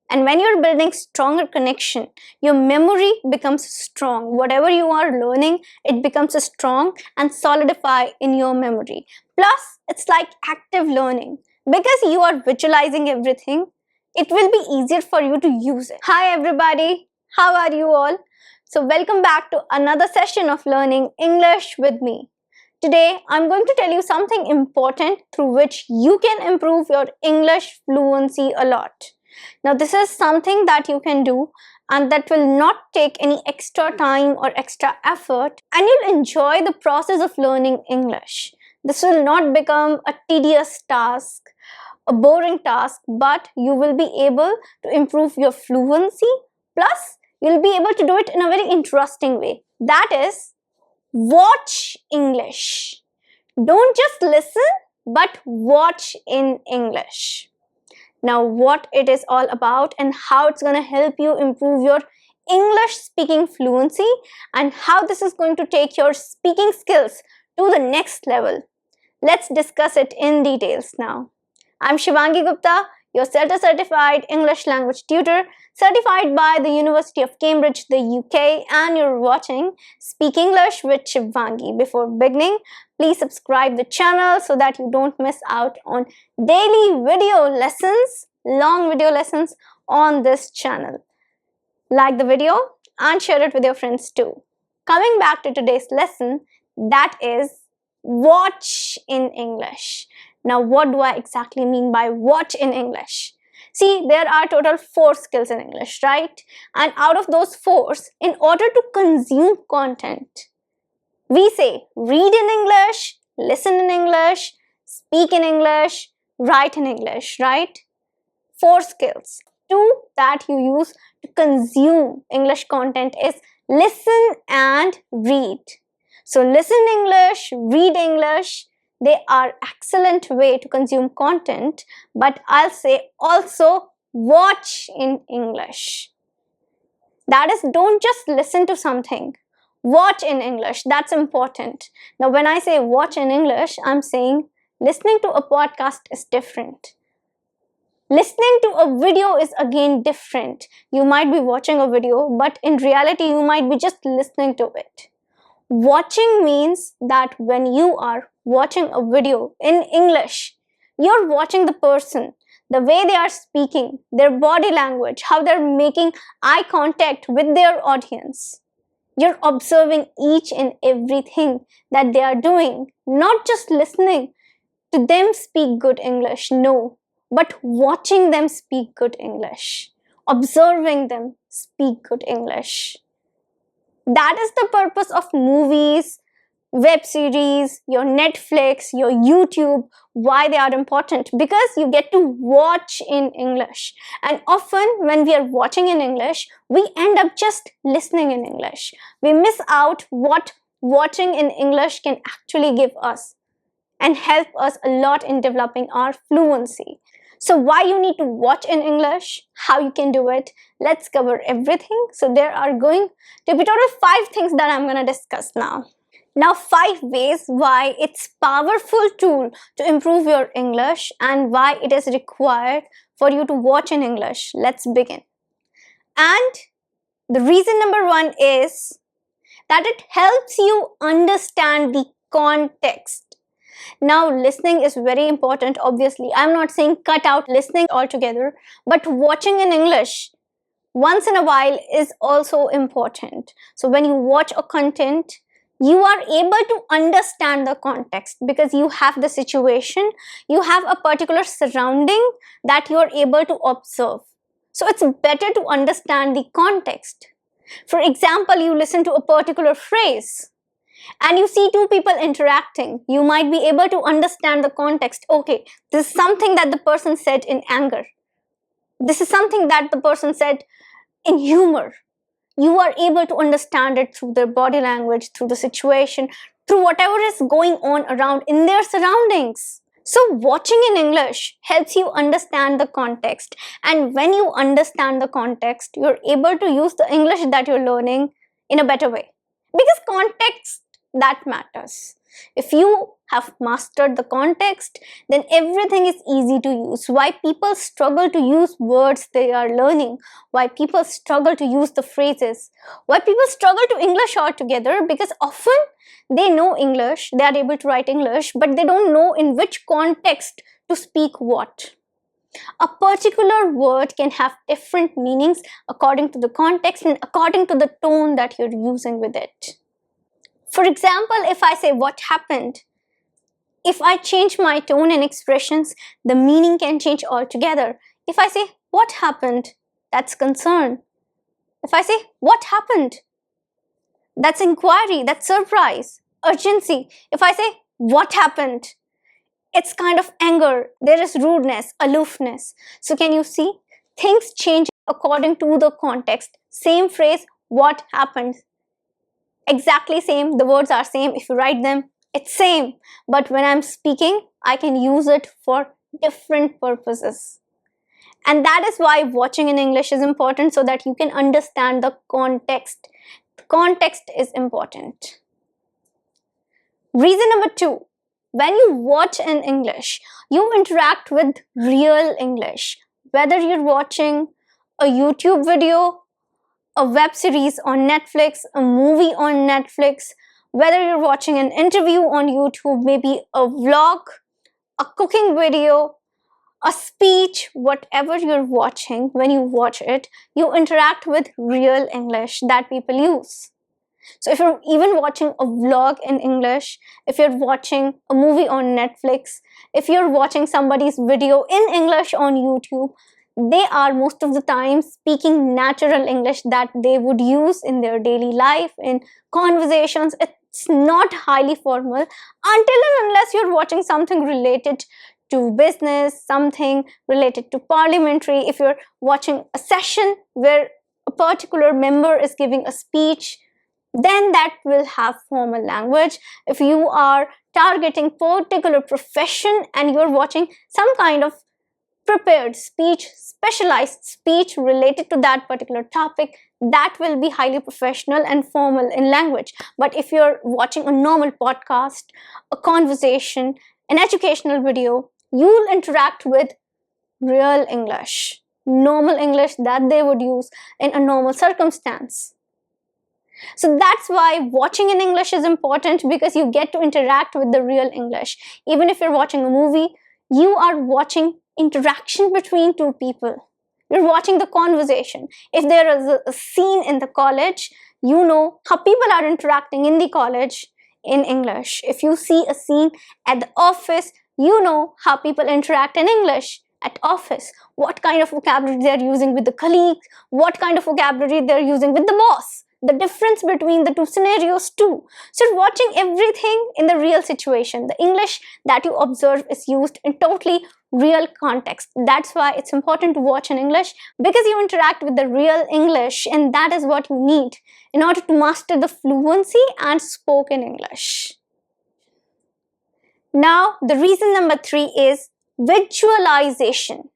And when you're building stronger connection, your memory becomes strong. Whatever you are learning, it becomes strong and solidify in your memory. Plus, it's like active learning. Because you are visualizing everything, it will be easier for you to use it. Hi everybody, how are you all? So welcome back to another session of learning English with me. Today, I'm going to tell you something important through which you can improve your English fluency a lot. Now, this is something that you can do and that will not take any extra time or extra effort, and you'll enjoy the process of learning English. This will not become a tedious task, a boring task, but you will be able to improve your fluency. Plus, you'll be able to do it in a very interesting way. That is, watch English. Don't just listen, but watch in English. Now, what it is all about and how it's going to help you improve your English speaking fluency and how this is going to take your speaking skills to the next level. Let's discuss it in details now. I'm Shivangi Gupta, your CELTA certified English language tutor, certified by the University of Cambridge, the UK, and you're watching Speak English with Shivangi. Before beginning, please subscribe the channel so that you don't miss out on daily video lessons, long video lessons on this channel. Like the video and share it with your friends too. Coming back to today's lesson, that is watch in English. Now, what do I exactly mean by watch in English? See, there are total 4 skills in English, right? And out of those 4, in order to consume content, we say read in English, listen in English, speak in English, write in English, right? 4 skills. 2 that you use to consume English content is listen and read. So listen English, read English. They are excellent way to consume content, but I'll say also watch in English. That is, don't just listen to something. Watch in English. That's important. Now, when I say watch in English, I'm saying listening to a podcast is different. Listening to a video is again different. You might be watching a video, but in reality, you might be just listening to it. Watching means that when you are watching a video in English, you're watching the person, the way they are speaking, their body language, how they're making eye contact with their audience. You're observing each and everything that they are doing, not just listening to them speak good English, no, but watching them speak good English, observing them speak good English. That is the purpose of movies, web series, your Netflix, your YouTube, why they are important, because you get to watch in English. And often when we are watching in English, we end up just listening in English. We miss out what watching in English can actually give us and help us a lot in developing our fluency. So why you need to watch in English, how you can do it, let's cover everything. So there are going to be total 5 things that I'm going to discuss now. Now, 5 ways why it's powerful tool to improve your English and why it is required for you to watch in English. Let's begin. And the reason number 1 is that it helps you understand the context. Now, listening is very important, obviously. I'm not saying cut out listening altogether, but watching in English once in a while is also important. So when you watch a content, you are able to understand the context because you have the situation, you have a particular surrounding that you are able to observe. So it's better to understand the context. For example, you listen to a particular phrase and you see 2 people interacting. You might be able to understand the context. Okay, this is something that the person said in anger. This is something that the person said in humor. You are able to understand it through their body language, through the situation, through whatever is going on around in their surroundings. So watching in English helps you understand the context. And when you understand the context, you're able to use the English that you're learning in a better way. Because context, that matters. If you have mastered the context, then everything is easy to use. Why people struggle to use words they are learning, why people struggle to use the phrases, why people struggle to English altogether, because often they know English, they are able to write English, but they don't know in which context to speak what. A particular word can have different meanings according to the context and according to the tone that you're using with it. For example, if I say what happened, if I change my tone and expressions, the meaning can change altogether. If I say what happened, that's concern. If I say what happened, that's inquiry, that's surprise, urgency. If I say what happened, it's kind of anger, there is rudeness, aloofness. So can you see? Things change according to the context. Same phrase, what happened? Exactly same, the words are same. If you write them, it's same. But when I'm speaking, I can use it for different purposes. And that is why watching in English is important, so that you can understand the context. Context is important. Reason number 2. When you watch in English, you interact with real English. Whether you're watching a YouTube video, a web series on Netflix, a movie on Netflix, whether you're watching an interview on YouTube, maybe a vlog, a cooking video, a speech, whatever you're watching, when you watch it, you interact with real English that people use. So if you're even watching a vlog in English, if you're watching a movie on Netflix, if you're watching somebody's video in English on YouTube, they are most of the time speaking natural English that they would use in their daily life, in conversations. It's not highly formal until and unless you're watching something related to business, something related to parliamentary. If you're watching a session where a particular member is giving a speech, then that will have formal language. If you are targeting particular profession and you're watching some kind of prepared speech, specialized speech related to that particular topic, that will be highly professional and formal in language. But if you're watching a normal podcast, a conversation, an educational video, you'll interact with real English, normal English that they would use in a normal circumstance. So that's why watching in English is important, because you get to interact with the real English. Even if you're watching a movie, you are watching interaction between two people. You're watching the conversation. If there is a scene in the college, you know how people are interacting in the college in English. If you see a scene at the office, you know how people interact in English at office. What kind of vocabulary they're using with the colleagues, what kind of vocabulary they're using with the boss. The difference between the two scenarios too. So you're watching everything in the real situation. The English that you observe is used in totally real context. That's why it's important to watch in English, because you interact with the real English, and that is what you need in order to master the fluency and spoken English. Now, the reason number 3 is visualization.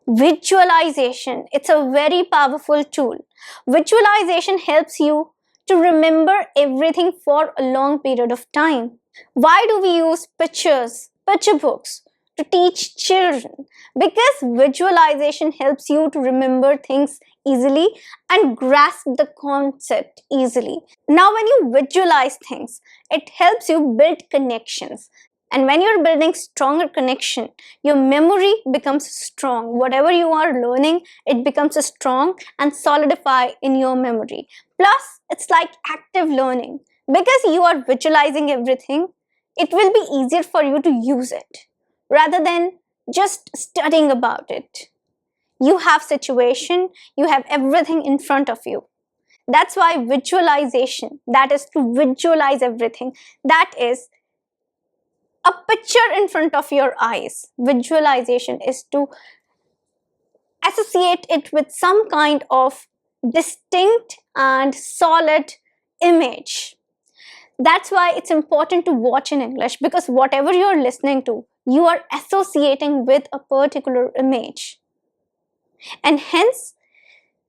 Visualization, it's a very powerful tool. Visualization helps you to remember everything for a long period of time. Why do we use pictures, picture books to teach children? Because visualization helps you to remember things easily and grasp the concept easily. Now, when you visualize things, it helps you build connections. And when you're building stronger connection, your memory becomes strong. Whatever you are learning, it becomes strong and solidify in your memory. Plus, it's like active learning. Because you are visualizing everything, it will be easier for you to use it rather than just studying about it. You have situation, you have everything in front of you. That's why visualization, that is to visualize everything, that is a picture in front of your eyes. Visualization is to associate it with some kind of distinct and solid image. That's why it's important to watch in English, because whatever you're listening to, you are associating with a particular image. And hence,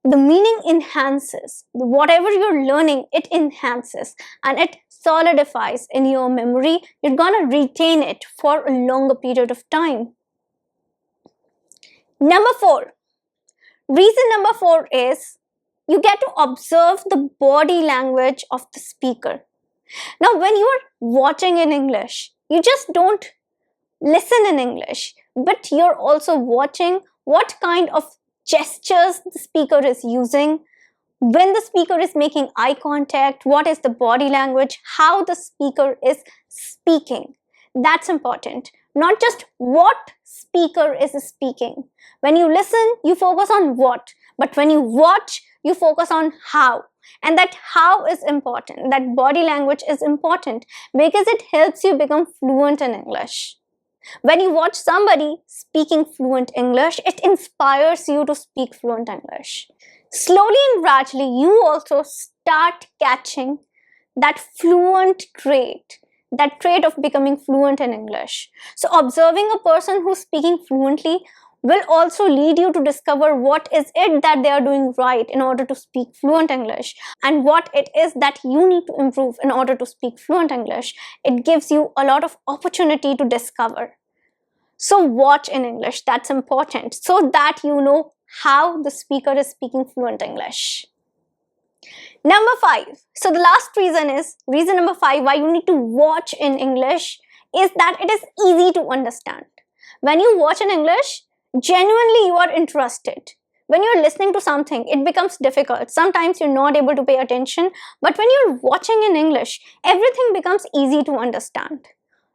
The meaning enhances. Whatever you're learning, it enhances and it solidifies in your memory. You're gonna retain it for a longer period of time. Number 4. Reason number 4 is you get to observe the body language of the speaker. Now, when you are watching in English, you just don't listen in English, but you're also watching what kind of gestures the speaker is using, when the speaker is making eye contact, what is the body language, how the speaker is speaking. That's important. Not just what speaker is speaking. When you listen, you focus on what, but when you watch, you focus on how. And that how is important. That body language is important because it helps you become fluent in English. When you watch somebody speaking fluent English, it inspires you to speak fluent English. Slowly and gradually, you also start catching that fluent trait, that trait of becoming fluent in English. So observing a person who's speaking fluently will also lead you to discover what is it that they are doing right in order to speak fluent English and what it is that you need to improve in order to speak fluent English. It gives you a lot of opportunity to discover. So watch in English, that's important, so that you know how the speaker is speaking fluent English. Number 5. So the last reason is, reason number 5 why you need to watch in English is that it is easy to understand. When you watch in English, genuinely you are interested. When you're listening to something, it becomes difficult. Sometimes you're not able to pay attention, but when you're watching in English, everything becomes easy to understand.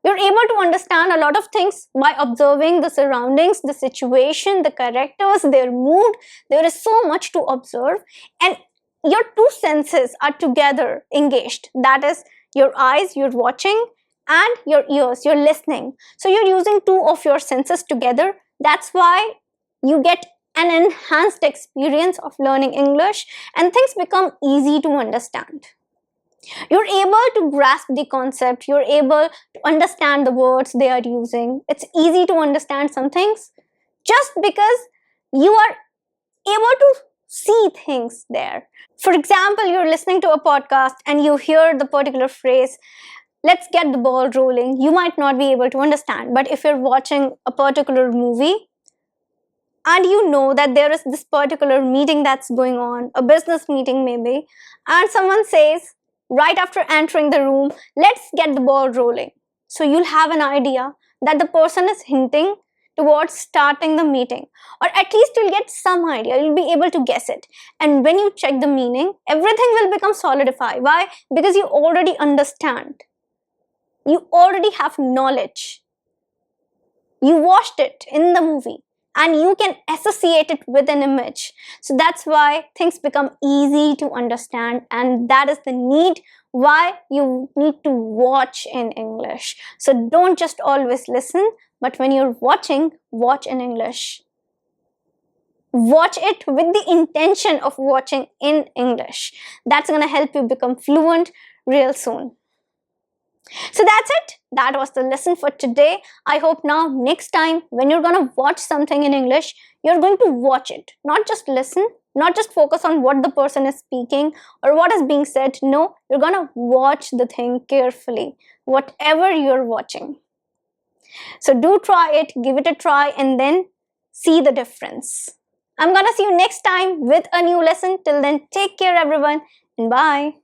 You're able to understand a lot of things by observing the surroundings, the situation, the characters, their mood. There is so much to observe, and your two senses are together engaged. That is, your eyes, you're watching, and your ears, you're listening. So you're using two of your senses together. That's why you get an enhanced experience of learning English and things become easy to understand. You're able to grasp the concept, you're able to understand the words they are using. It's easy to understand some things just because you are able to see things there. For example, you're listening to a podcast and you hear the particular phrase, let's get the ball rolling. You might not be able to understand, but if you're watching a particular movie and you know that there is this particular meeting that's going on, a business meeting maybe, and someone says, right after entering the room, let's get the ball rolling. So you'll have an idea that the person is hinting towards starting the meeting, or at least you'll get some idea, you'll be able to guess it. And when you check the meaning, everything will become solidified. Why? Because you already understand. You already have knowledge. You watched it in the movie and you can associate it with an image. So that's why things become easy to understand, and that is the need why you need to watch in English. So don't just always listen, but when you're watching, watch in English. Watch it with the intention of watching in English. That's gonna help you become fluent real soon. So that's it. That was the lesson for today. I hope now next time when you're going to watch something in English, you're going to watch it. Not just listen, not just focus on what the person is speaking or what is being said. No, you're going to watch the thing carefully, whatever you're watching. So do try it, give it a try, and then see the difference. I'm going to see you next time with a new lesson. Till then, take care everyone, and bye.